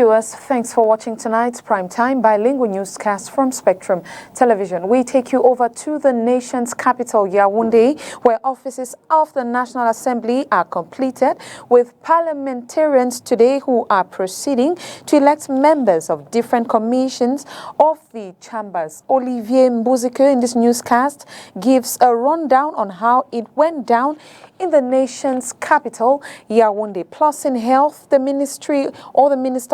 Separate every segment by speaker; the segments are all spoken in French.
Speaker 1: Viewers, thanks for watching tonight's primetime bilingual newscast from Spectrum Television. We take you over to the nation's capital, Yaoundé, where offices of the National Assembly are completed, with parliamentarians today who are proceeding to elect members of different commissions of the chambers. Olivier Mbuzike in this newscast gives a rundown on how it went down in the nation's capital, Yaoundé. Plus, in health, the Minister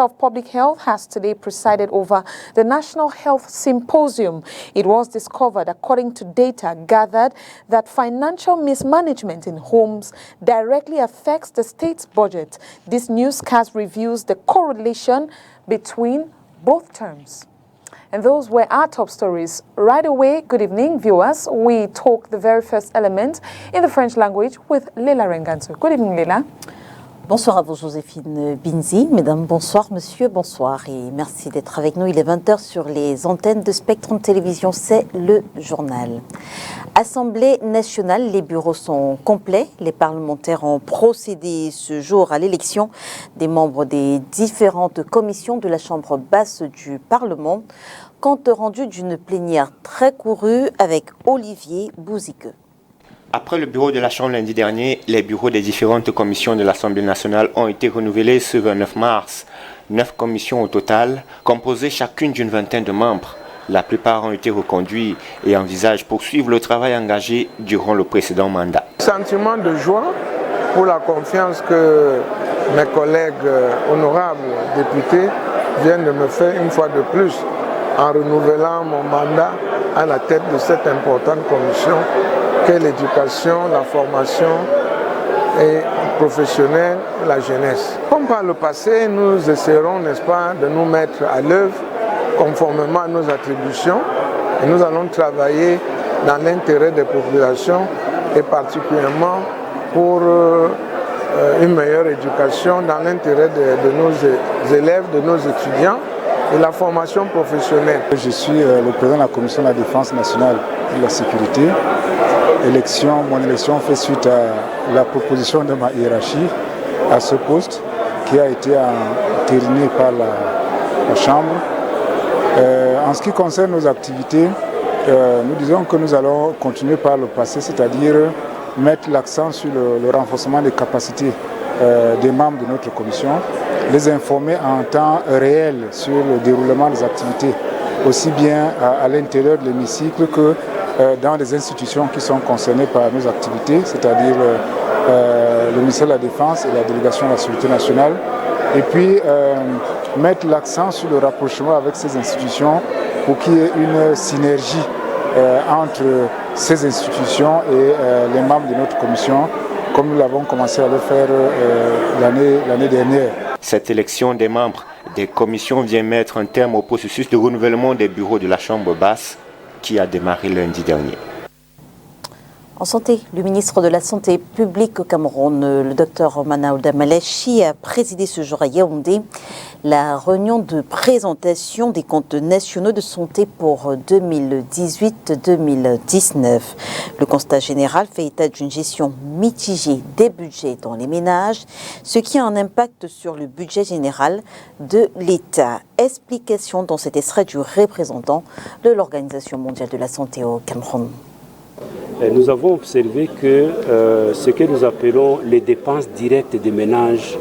Speaker 1: of Public Health has today presided over the National Health Symposium. It was discovered, according to data gathered, that financial mismanagement in homes directly affects the state's budget. This newscast reviews the correlation between both terms. And those were our top stories. Right away, good evening, viewers. We talk the very first element in the French language with Leila Renganso. Good evening, Leila.
Speaker 2: Bonsoir à vous, Joséphine Binzi. Mesdames, bonsoir. Monsieur, bonsoir. Et merci d'être avec nous. Il est 20h sur les antennes de Spectrum Télévision. C'est le journal. Assemblée nationale, les bureaux sont complets. Les parlementaires ont procédé ce jour à l'élection des membres des différentes commissions de la Chambre basse du Parlement. Compte rendu d'une plénière très courue avec Olivier Mbuzike.
Speaker 3: Après le bureau de la Chambre lundi dernier, les bureaux des différentes commissions de l'Assemblée nationale ont été renouvelés ce 29 mars. 9 commissions au total, composées chacune d'une vingtaine de membres. La plupart ont été reconduits et envisagent poursuivre le travail engagé durant le précédent mandat.
Speaker 4: Sentiment de joie pour la confiance que mes collègues honorables députés viennent de me faire une fois de plus en renouvelant mon mandat à la tête de cette importante commission qu'est l'éducation, la formation et professionnelle, la jeunesse. Comme par le passé, nous essaierons, n'est-ce pas, de nous mettre à l'œuvre conformément à nos attributions et nous allons travailler dans l'intérêt des populations et particulièrement pour une meilleure éducation dans l'intérêt de nos élèves, de nos étudiants et la formation professionnelle.
Speaker 5: Je suis le président de la Commission de la Défense nationale et de la sécurité. Mon élection fait suite à la proposition de ma hiérarchie à ce poste qui a été entérinée par la Chambre. En ce qui concerne nos activités, nous disons que nous allons continuer par le passé, c'est-à-dire mettre l'accent sur le renforcement des capacités des membres de notre commission, les informer en temps réel sur le déroulement des activités, aussi bien à l'intérieur de l'hémicycle que dans les institutions qui sont concernées par nos activités, c'est-à-dire le ministère de la Défense et la délégation de la Sécurité nationale, et puis mettre l'accent sur le rapprochement avec ces institutions pour qu'il y ait une synergie entre ces institutions et les membres de notre commission, comme nous l'avons commencé à le faire l'année dernière.
Speaker 3: Cette élection des membres des commissions vient mettre un terme au processus de renouvellement des bureaux de la Chambre basse qui a démarré lundi dernier.
Speaker 2: En santé, le ministre de la Santé publique au Cameroun, le docteur Manaouda Malechi, a présidé ce jour à Yaoundé la réunion de présentation des comptes nationaux de santé pour 2018-2019. Le constat général fait état d'une gestion mitigée des budgets dans les ménages, ce qui a un impact sur le budget général de l'État. Explication dans cet extrait du représentant de l'Organisation mondiale de la santé au Cameroun.
Speaker 6: Nous avons observé que ce que nous appelons les dépenses directes des ménages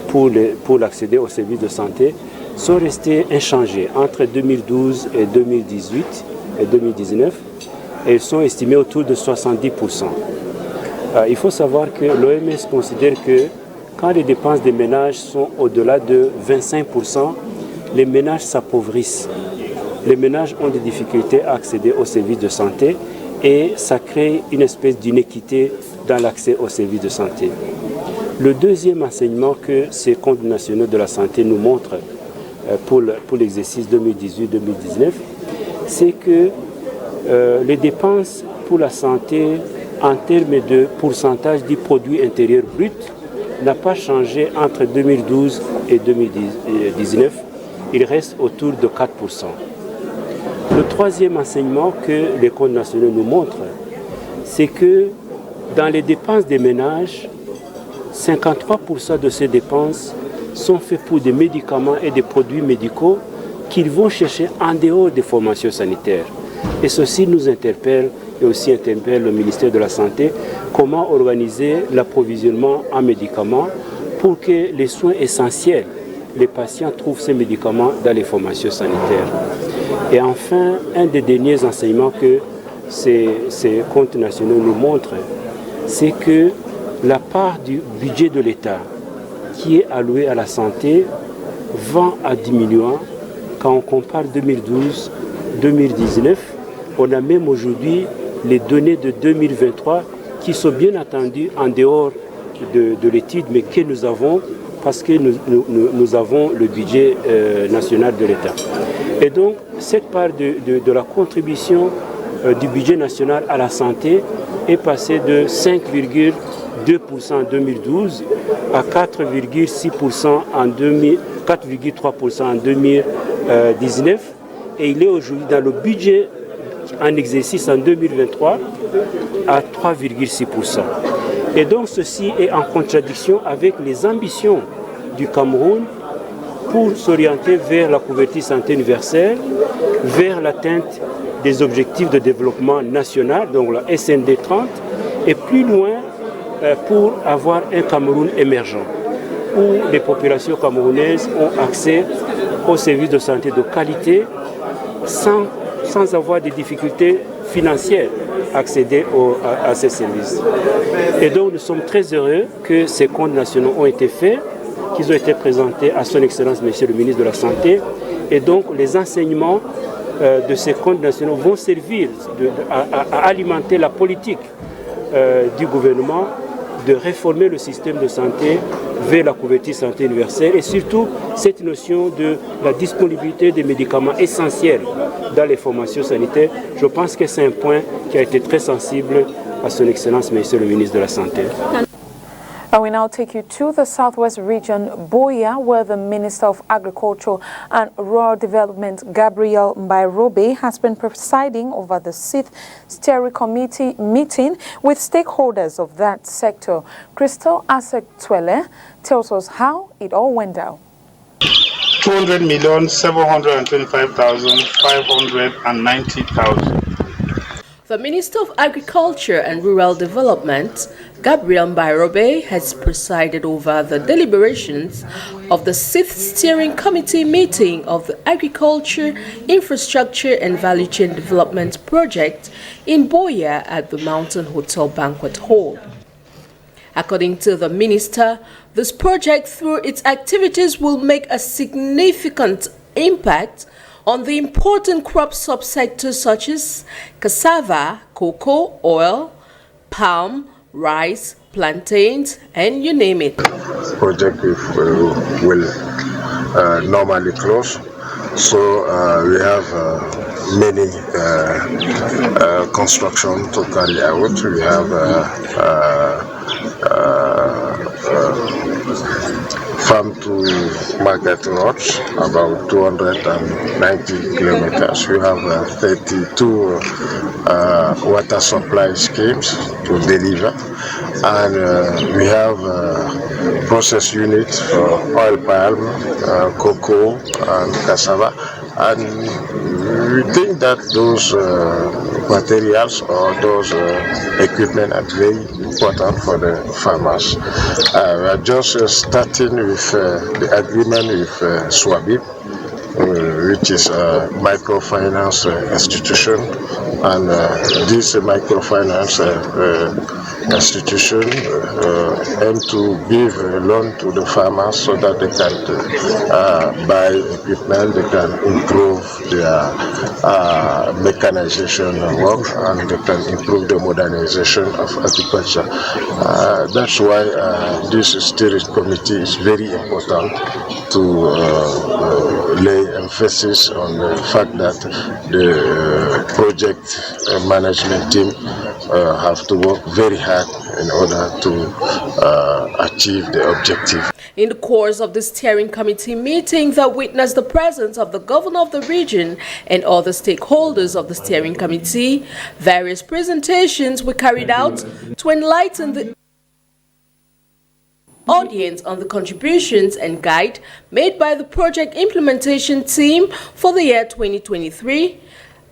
Speaker 6: pour accéder aux services de santé sont restées inchangées entre 2012 et 2018 et 2019 et sont estimées autour de 70%. Il faut savoir que l'OMS considère que quand les dépenses des ménages sont au-delà de 25%, les ménages s'appauvrissent. Les ménages ont des difficultés à accéder aux services de santé et ça crée une espèce d'inéquité dans l'accès aux services de santé. Le deuxième enseignement que ces comptes nationaux de la santé nous montrent pour l'exercice 2018-2019, c'est que les dépenses pour la santé en termes de pourcentage du produit intérieur brut n'a pas changé entre 2012 et 2019. Il reste autour de 4%. Le troisième enseignement que les comptes nationaux nous montrent, c'est que dans les dépenses des ménages, 53% de ces dépenses sont faits pour des médicaments et des produits médicaux qu'ils vont chercher en dehors des formations sanitaires. Et ceci nous interpelle et aussi interpelle le ministère de la Santé, comment organiser l'approvisionnement en médicaments pour que les soins essentiels, les patients trouvent ces médicaments dans les formations sanitaires. Et enfin, un des derniers enseignements que ces comptes nationaux nous montrent, c'est que la part du budget de l'État qui est allouée à la santé va à diminuer quand on compare 2012-2019. On a même aujourd'hui les données de 2023 qui sont bien attendues en dehors de l'étude, mais que nous avons parce que nous avons le budget national de l'État. Et donc, cette part de la contribution du budget national à la santé est passée de 5,2% en 2012 à 4,6% en 4,3% en 2019. Et il est aujourd'hui dans le budget en exercice en 2023 à 3,6%. Et donc ceci est en contradiction avec les ambitions du Cameroun pour s'orienter vers la couverture santé universelle, vers l'atteinte des objectifs de développement national, donc la SND 30, et plus loin pour avoir un Cameroun émergent, où les populations camerounaises ont accès aux services de santé de qualité sans avoir des difficultés financières à accéder à ces services. Et donc nous sommes très heureux que ces comptes nationaux ont été faits, qu'ils ont été présentés à son Excellence Monsieur le ministre de la Santé. Et donc les enseignements de ces comptes nationaux vont servir à alimenter la politique du gouvernement de réformer le système de santé vers la couverture santé universelle et surtout cette notion de la disponibilité des médicaments essentiels dans les formations sanitaires. Je pense que c'est un point qui a été très sensible à son Excellence Monsieur le ministre de la Santé.
Speaker 1: I will now take you to the southwest region, Boya, where the Minister of Agriculture and Rural Development, Gabriel Mbairobe, has been presiding over the 6th Steering Committee meeting with stakeholders of that sector. Crystal Asek-Twele tells us how it all went down.
Speaker 7: 200,725,590,000.
Speaker 8: The Minister of Agriculture and Rural Development, Gabriel Mbairobe, has presided over the deliberations of the 6th Steering Committee meeting of the Agriculture, Infrastructure and Value Chain Development Project in Boya at the Mountain Hotel Banquet Hall. According to the minister, this project, through its activities, will make a significant impact on the important crop subsectors such as cassava, cocoa, oil, palm, rice, plantains, and you name it.
Speaker 7: Project will normally close, so we have many construction to carry out. We have farm to market roads, about 290 kilometers. We have 32 water supply schemes to deliver, and we have process units for oil palm, cocoa and cassava, and we think that those materials or those equipment are very important for the farmers. We are just starting with the agreement with Swabib, which is a microfinance institution, and this microfinance institution aim to give a loan to the farmers so that they can buy equipment, they can improve their mechanization work, and they can improve the modernization of agriculture. That's why this steering committee is very important to lay emphasis on the fact that the project management team have to work very hard in order to achieve the objective.
Speaker 8: In the course of the steering committee meeting that witnessed the presence of the governor of the region and other stakeholders of the steering committee, various presentations were carried out to enlighten the audience on the contributions and guide made by the project implementation team for the year 2023,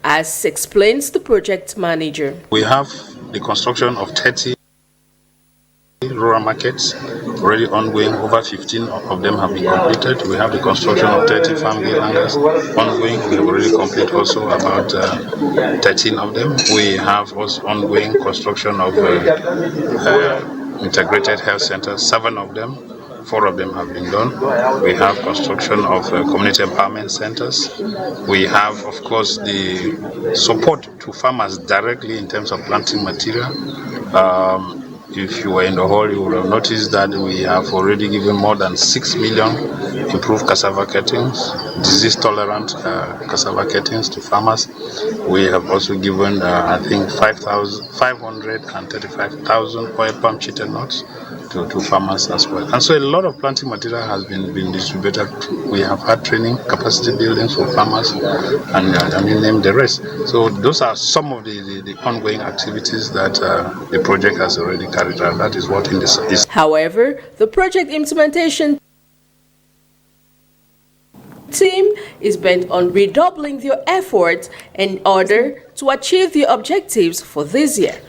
Speaker 8: as explains the project manager.
Speaker 9: We have the construction of 30 rural markets already ongoing. Over 15 of them have been completed. We have the construction of 30 farm gate hangars ongoing. We have already completed also about 13 of them. We have also ongoing construction of integrated health centers, 7 of them. 4 of them have been done. We have construction of community empowerment centers. We have, of course, the support to farmers directly in terms of planting material. If you were in the hall, you would have noticed that we have already given more than 6 million improved cassava cuttings, disease-tolerant cassava cuttings to farmers. We have also given, I think, 535,000 oil palm treated nuts to farmers as well. And so a lot of planting material has been distributed. We have had training, capacity buildings for farmers, and you name the rest. So those are some of the ongoing activities that the project has already carried out. That is what in this is.
Speaker 8: However, the project implementation team is bent on redoubling their efforts in order to achieve the objectives for this year.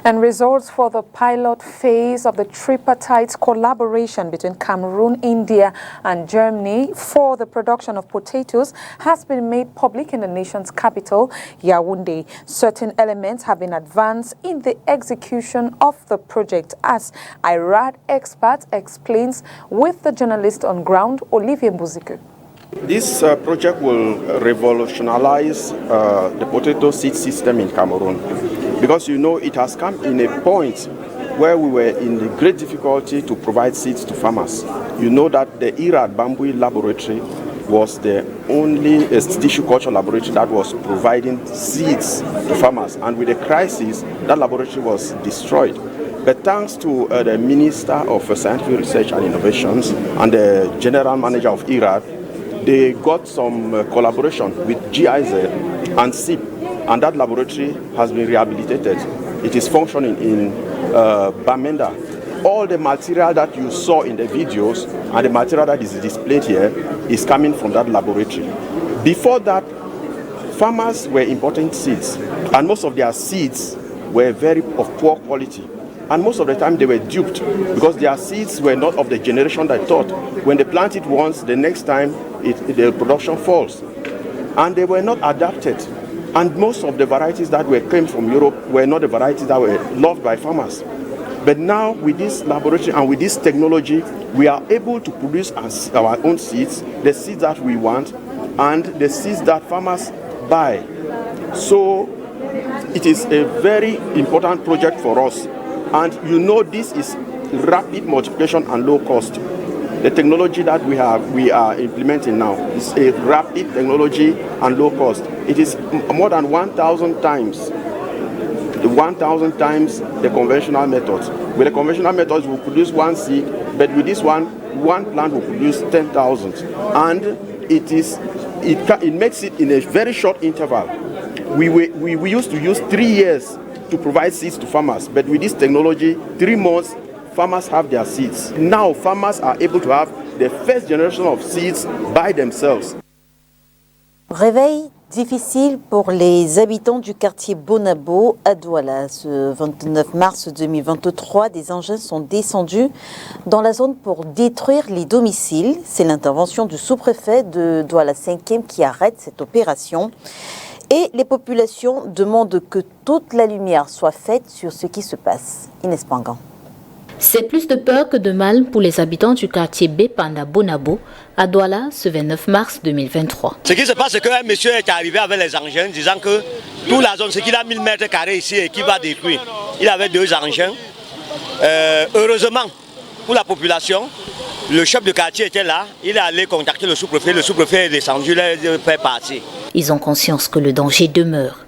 Speaker 1: And results for the pilot phase of the tripartite collaboration between Cameroon, India and Germany for the production of potatoes has been made public in the nation's capital, Yaoundé. Certain elements have been advanced in the execution of the project, as IRAD expert explains with the journalist on ground, Olivier Mbouziku.
Speaker 10: This project will revolutionize the potato seed system in Cameroon, because you know it has come in a point where we were in the great difficulty to provide seeds to farmers. You know that the IRAD Bambui laboratory was the only tissue culture laboratory that was providing seeds to farmers, and with the crisis that laboratory was destroyed. But thanks to the Minister of Scientific Research and Innovations and the General Manager of IRAD, they got some collaboration with GIZ and SIP, and that laboratory has been rehabilitated. It is functioning in Bamenda. All the material that you saw in the videos and the material that is displayed here is coming from that laboratory. Before that, farmers were importing seeds, and most of their seeds were of poor quality. And most of the time they were duped because their seeds were not of the generation they thought. When they plant it once, the next time the production falls. And they were not adapted. And most of the varieties that came from Europe were not the varieties that were loved by farmers. But now with this laboratory and with this technology, we are able to produce our own seeds, the seeds that we want, and the seeds that farmers buy. So it is a very important project for us. And you know this is rapid multiplication and low cost. The technology that we are implementing now is a rapid technology and low cost. It is more than 1,000 times the conventional methods. With the conventional methods, we produce one seed, but with this one plant will produce 10,000. And it makes it in a very short interval. We used to use 3 years to provide seeds to farmers, but with this technology, 3 months, farmers have their seeds. Now, farmers are able to have the first generation of seeds by themselves.
Speaker 2: Réveil difficile pour les habitants du quartier Bonabo à Douala. Ce 29 mars 2023, des engins sont descendus dans la zone pour détruire les domiciles. C'est l'intervention du sous-préfet de Douala 5e qui arrête cette opération. Et les populations demandent que toute la lumière soit faite sur ce qui se passe. Inès Pangan.
Speaker 11: C'est plus de peur que de mal pour les habitants du quartier Bepanda Bonabo à Douala ce 29 mars 2023.
Speaker 12: Ce qui se passe, c'est qu'un monsieur est arrivé avec les engins disant que toute la zone, ce qu'il a 1000 mètres carrés ici et qui va détruire. Il avait 2 engins. Heureusement pour la population, le chef de quartier était là. Il est allé contacter le sous-préfet. Le sous-préfet est descendu, il a fait partir.
Speaker 11: Ils ont conscience que le danger demeure.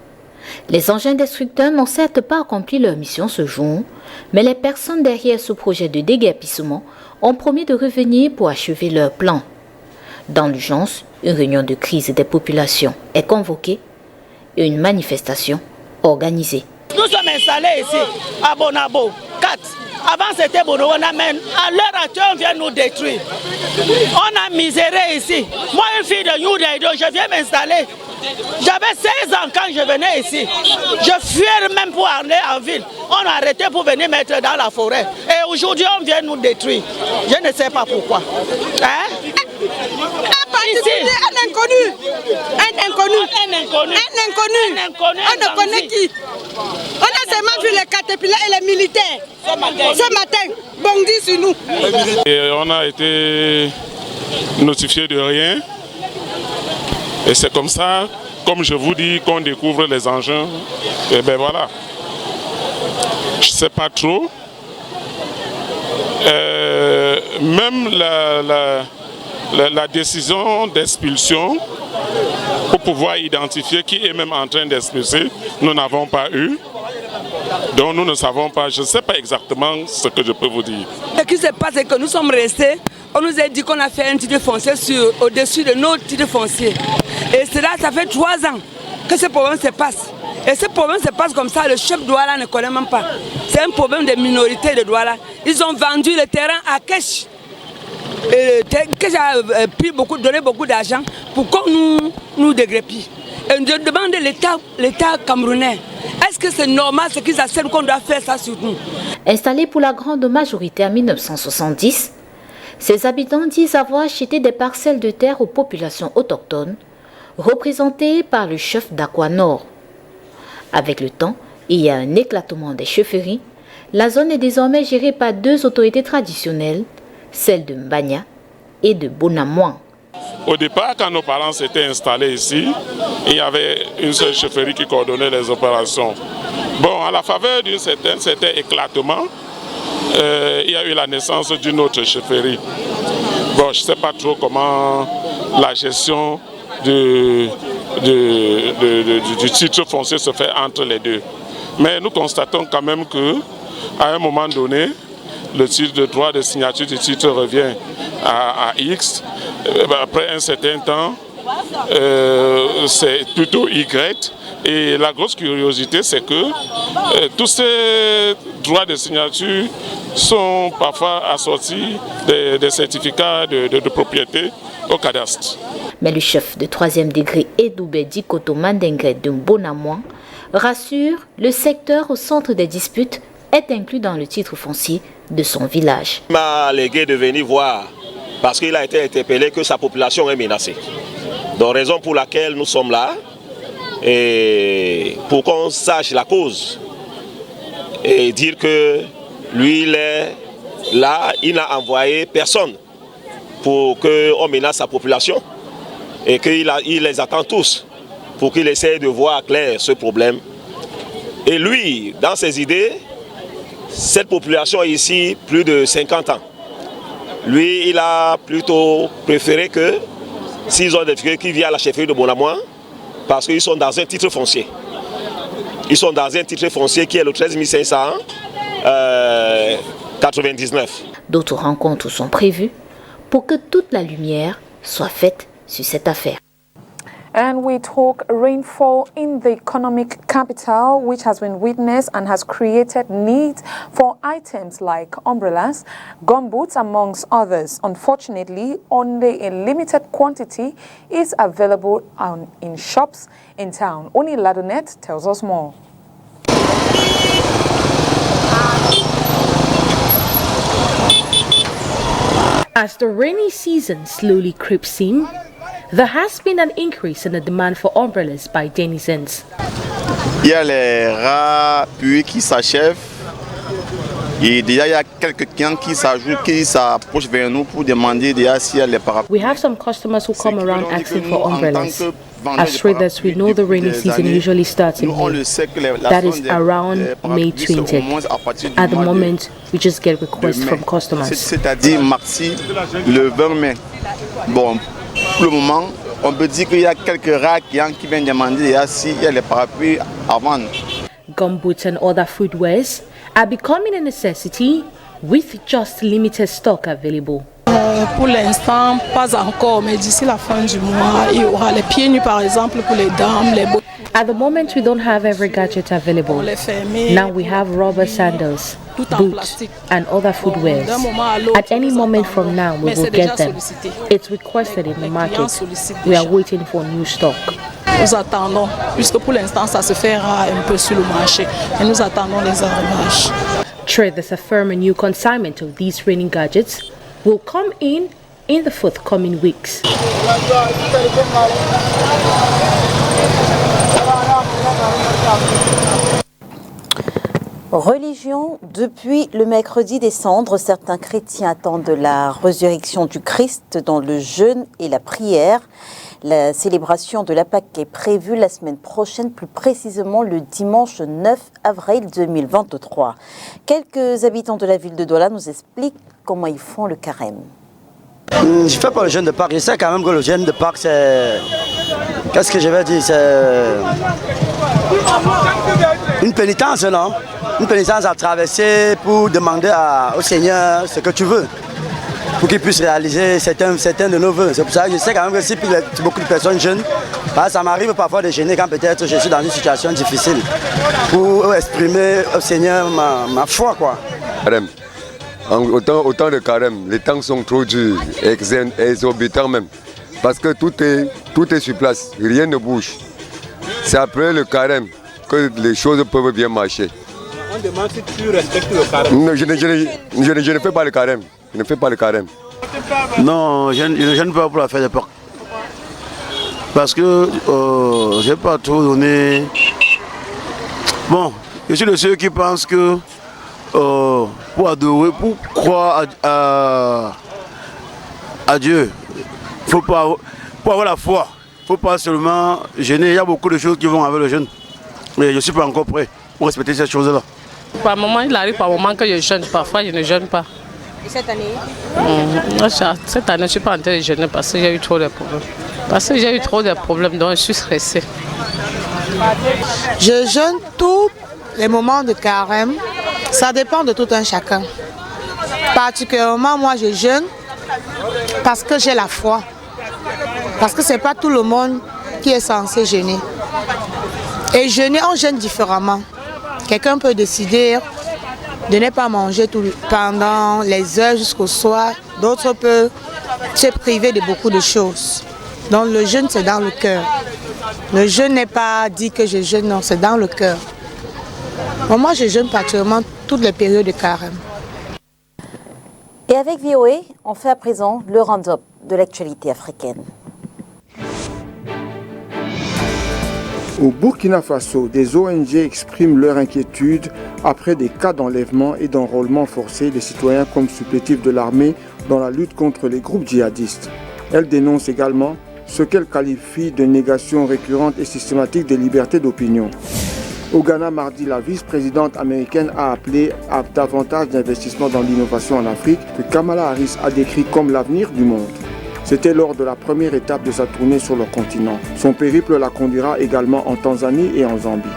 Speaker 11: Les engins destructeurs n'ont certes pas accompli leur mission ce jour, mais les personnes derrière ce projet de déguerpissement ont promis de revenir pour achever leur plan. Dans l'urgence, une réunion de crise des populations est convoquée et une manifestation organisée.
Speaker 12: Nous sommes installés ici à Bonabo, 4
Speaker 13: soit. Avant c'était Bonowana, mais à l'heure actuelle on vient nous détruire. On a miséré ici. Moi une fille de New Daido, je viens m'installer. J'avais 16 ans quand je venais ici. Je fuyais même pour aller en ville. On a arrêté pour venir mettre dans la forêt. Et aujourd'hui on vient nous détruire. Je ne sais pas pourquoi. Hein? Ici. Un inconnu. Un inconnu. Un inconnu. Un inconnu. Un inconnu. On ne connaît qui? On a seulement vu les caterpillars et les militaires. Ce matin, bondi sur nous.
Speaker 14: Et on a été notifié de rien. Et c'est comme ça, comme je vous dis, qu'on découvre les engins. Et ben voilà. Je ne sais pas trop. Même la décision d'expulsion, pour pouvoir identifier qui est même en train d'expulser, nous n'avons pas eu. Donc nous ne savons pas, je ne sais pas exactement ce que je peux vous dire.
Speaker 13: Ce qui se passe, c'est que nous sommes restés, on nous a dit qu'on a fait un titre foncier au-dessus de nos titres fonciers. Et cela, ça fait 3 ans que ce problème se passe. Et ce problème se passe comme ça, le chef Douala ne connaît même pas. C'est un problème de minorité de Douala. Ils ont vendu le terrain à Kesh. Kesh a donné beaucoup d'argent pour qu'on nous dégrépille. Et je demande l'État camerounais, est-ce que c'est normal ce qu'ils acceptent qu'on doit faire ça sur nous?
Speaker 11: Installés pour la grande majorité en 1970, ces habitants disent avoir acheté des parcelles de terre aux populations autochtones, représentées par le chef d'Aqua Nord. Avec le temps, il y a un éclatement des chefferies. La zone est désormais gérée par 2 autorités traditionnelles, celles de Mbanya et de Bonamouan.
Speaker 14: Au départ, quand nos parents s'étaient installés ici, il y avait une seule chefferie qui coordonnait les opérations. Bon, à la faveur d'un certain éclatement, il y a eu la naissance d'une autre chefferie. Bon, je ne sais pas trop comment la gestion du titre foncier se fait entre les deux. Mais nous constatons quand même qu'à un moment donné, le titre de droit de signature du titre revient à X. Après un certain temps, c'est plutôt Y. Et la grosse curiosité, c'est que tous ces droits de signature sont parfois assortis des certificats de propriété au cadastre.
Speaker 11: Mais le chef de 3e degré Edoubé Dikoto Mandengre de Bonamouan rassure, le secteur au centre des disputes est inclus dans le titre foncier de son village.
Speaker 12: Il m'a légué de venir voir parce qu'il a été interpellé que sa population est menacée. Donc raison pour laquelle nous sommes là, et pour qu'on sache la cause et dire que lui il est là, il n'a envoyé personne pour qu'on menace sa population et qu'il les attend tous pour qu'il essaie de voir clair ce problème. Et lui, dans ses idées, cette population est ici plus de 50 ans. Lui, il a plutôt préféré que s'ils ont des figures qui viennent à la chefferie de Bonamouan, parce qu'ils sont dans un titre foncier. Ils sont dans un titre foncier qui est le 13 599.
Speaker 11: D'autres rencontres sont prévues pour que toute la lumière soit faite sur cette affaire.
Speaker 1: And we talk rainfall in the economic capital, which has been witnessed and has created needs for items like umbrellas, gumboots, amongst others. Unfortunately, only a limited quantity is available in shops in town. Oni Ladonet tells us more.
Speaker 15: As the rainy season slowly creeps in, there has been an increase in the demand for umbrellas by denizens.
Speaker 16: Il y a les rats puis qui s'achèvent et déjà il y a quelques clients qui s'ajoutent, qui s'approchent vers nous pour demander déjà s'il y a les parapluies.
Speaker 15: We have some customers who come around asking for umbrellas. As traders, we know the rainy season usually starts in May. That is around May 20th. At the moment, we just get requests from customers.
Speaker 16: C'est-à-dire maxi le 20 mai. Bon, pour le moment, on peut dire qu'il y a quelques rares qui viennent demander s'il y a les parapluies à vendre.
Speaker 15: Gumboots and other footwears are becoming a necessity with just limited stock available.
Speaker 17: Pour l'instant, pas encore, mais d'ici la fin du mois, il y aura les pieds nus par exemple pour les dames, les
Speaker 15: At the moment, we don't have every gadget available. Now we have rubber sandals, boots, and other footwears. At any moment from now, we will get them. It's requested in the market. We are waiting for new stock.
Speaker 17: Nous attendons, puisque pour l'instant ça se fera un peu sur le marché, et nous attendons les arrivages.
Speaker 15: Traders affirm a new consignment of these training gadgets will come in the forthcoming weeks.
Speaker 2: Religion, depuis le mercredi des cendres, certains chrétiens attendent la résurrection du Christ dans le jeûne et la prière. La célébration de la Pâque est prévue la semaine prochaine, plus précisément le dimanche 9 avril 2023. Quelques habitants de la ville de Douala nous expliquent comment ils font le carême.
Speaker 18: Je ne fais pas le jeûne de Pâques. Je sais quand même que le jeûne de Pâques, c'est... Qu'est-ce que je vais dire? C'est une pénitence, non? Une pénitence à traverser pour demander au Seigneur ce que tu veux, pour qu'il puisse réaliser certains de nos vœux. C'est pour ça que je sais quand même que si beaucoup de personnes jeûnent, ça m'arrive parfois de gêner quand peut-être je suis dans une situation difficile, pour exprimer au Seigneur ma foi, quoi.
Speaker 19: Carême. Autant de carême, les temps sont trop durs, exorbitants même, parce que tout est sur place, rien ne bouge. C'est après le carême que les choses peuvent bien marcher.
Speaker 6: On demande si tu respectes le carême.
Speaker 19: Non, je ne fais pas le carême. Je ne fais pas le carême.
Speaker 18: Non, je ne gêne pas pour la fête de Pâques. Parce que je n'ai pas trop donné. Bon, je suis de ceux qui pensent que pour adorer, pour croire à Dieu, pour avoir la foi, il ne faut pas seulement jeûner. Il y a beaucoup de choses qui vont avec le jeûne. Mais je ne suis pas encore prêt pour respecter ces choses-là.
Speaker 20: Par moment, il arrive par moment que je jeûne. Parfois, je ne jeûne pas.
Speaker 2: Et cette année?
Speaker 20: Cette année, je ne suis pas en train de jeûner parce qu'il y a eu trop de problèmes. Parce que j'ai eu trop de problèmes, donc je suis stressée.
Speaker 21: Je jeûne tous les moments de carême. Ça dépend de tout un chacun. Particulièrement, moi, je jeûne parce que j'ai la foi. Parce que ce n'est pas tout le monde qui est censé jeûner. Et jeûner, on jeûne différemment. Quelqu'un peut décider de ne pas manger pendant les heures jusqu'au soir. D'autres peuvent se priver de beaucoup de choses. Donc le jeûne, c'est dans le cœur. Le jeûne n'est pas dit que je jeûne, non, c'est dans le cœur. Bon, moi, je jeûne particulièrement toutes les périodes de carême.
Speaker 2: Et avec VOA, on fait à présent le round-up de l'actualité africaine.
Speaker 4: Au Burkina Faso, des ONG expriment leur inquiétude après des cas d'enlèvement et d'enrôlement forcé des citoyens comme supplétifs de l'armée dans la lutte contre les groupes djihadistes. Elles dénoncent également ce qu'elles qualifient de négation récurrente et systématique des libertés d'opinion. Au Ghana, mardi, la vice-présidente américaine a appelé à davantage d'investissements dans l'innovation en Afrique que Kamala Harris a décrit comme l'avenir du monde. C'était lors de la première étape de sa tournée sur le continent. Son périple la conduira également en Tanzanie et en Zambie.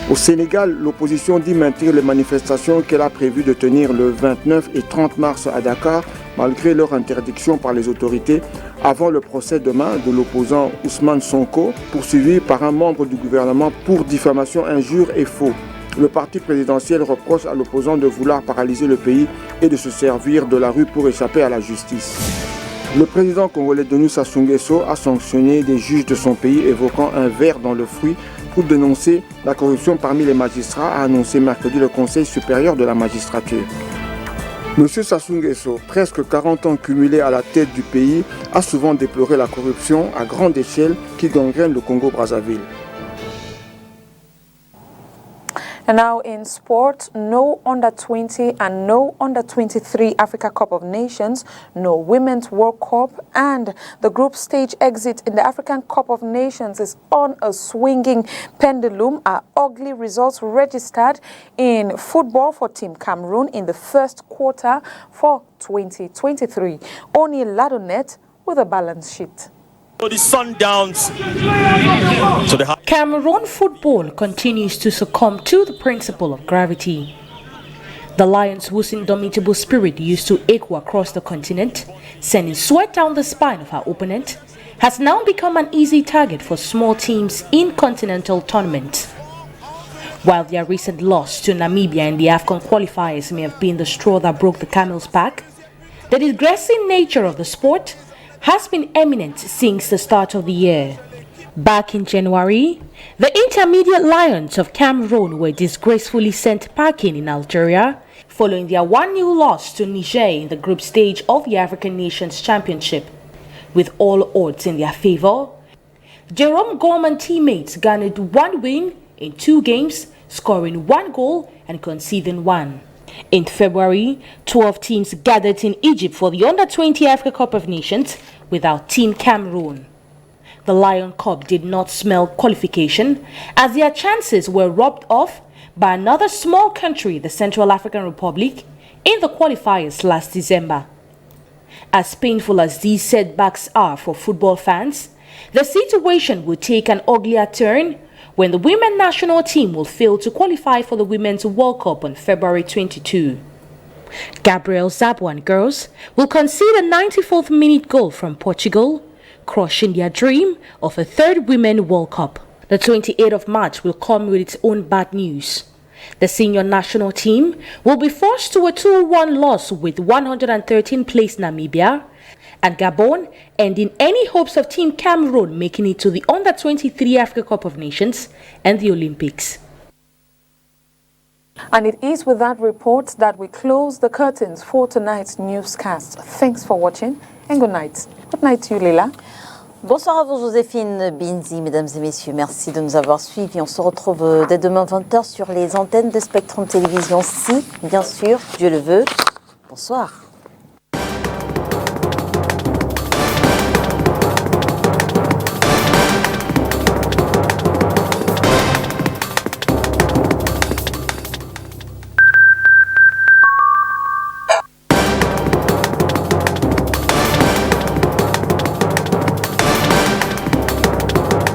Speaker 4: Au Sénégal, l'opposition dit maintenir les manifestations qu'elle a prévu de tenir le 29 et 30 mars à Dakar, malgré leur interdiction par les autorités, avant le procès demain de l'opposant Ousmane Sonko, poursuivi par un membre du gouvernement pour diffamation, injure et faux. Le parti présidentiel reproche à l'opposant de vouloir paralyser le pays et de se servir de la rue pour échapper à la justice. Le président congolais Denis Sassou Nguesso a sanctionné des juges de son pays évoquant un ver dans le fruit pour dénoncer la corruption parmi les magistrats, a annoncé mercredi le Conseil supérieur de la magistrature. M. Sassou Nguesso, presque 40 ans cumulés à la tête du pays, a souvent déploré la corruption à grande échelle qui gangrène le Congo-Brazzaville.
Speaker 1: And now in sport, no under-20 and no under-23 Africa Cup of Nations, no Women's World Cup, and the group stage exit in the African Cup of Nations is on a swinging pendulum. Ugly results registered in football for Team Cameroon in the first quarter for 2023. Oni Ladonet with a balance sheet.
Speaker 22: The Sundowns.
Speaker 15: Cameroon football continues to succumb to the principle of gravity. The Lions, whose indomitable spirit used to echo across the continent, sending sweat down the spine of our opponent, has now become an easy target for small teams in continental tournaments.
Speaker 3: While their recent loss to Namibia in the AFCON qualifiers may have been the straw that broke the camel's back, the digressing nature of the sport has been eminent since the start of the year. Back in January, the Intermediate Lions of Cameroon were disgracefully sent packing in Algeria following their 1-0 loss to Niger in the group stage of the African Nations Championship. With all odds in their favor, Jerome Gorman teammates garnered 1 win in 2 games, scoring 1 goal and conceding 1. In February, 12 teams gathered in Egypt for the Under-20 Africa Cup of Nations without Team Cameroon. The Lion Cup did not smell qualification as their chances were robbed off by another small country, the Central African Republic, in the qualifiers last December. As painful as these setbacks are for football fans, the situation will take an uglier turn when the women's national team will fail to qualify for the Women's World Cup on February 22. Gabriel Zabwan girls will concede a 94th minute goal from Portugal, crushing their dream of a 3rd Women's World Cup. The 28th of March will come with its own bad news. The senior national team will be forced to a 2-1 loss with 113th place Namibia, and Gabon ending any hopes of Team Cameroon making it to the Under-23 Africa Cup of Nations and the Olympics.
Speaker 1: And it is with that report that we close the curtains for tonight's newscast. Thanks for watching and good night. Good night to you, Lila.
Speaker 2: Bonsoir à vous, Joséphine Binzi, mesdames et messieurs. Merci de nous avoir suivis. On se retrouve dès demain 20h sur les antennes de Spectrum Télévision, si, bien sûr, Dieu le veut. Bonsoir.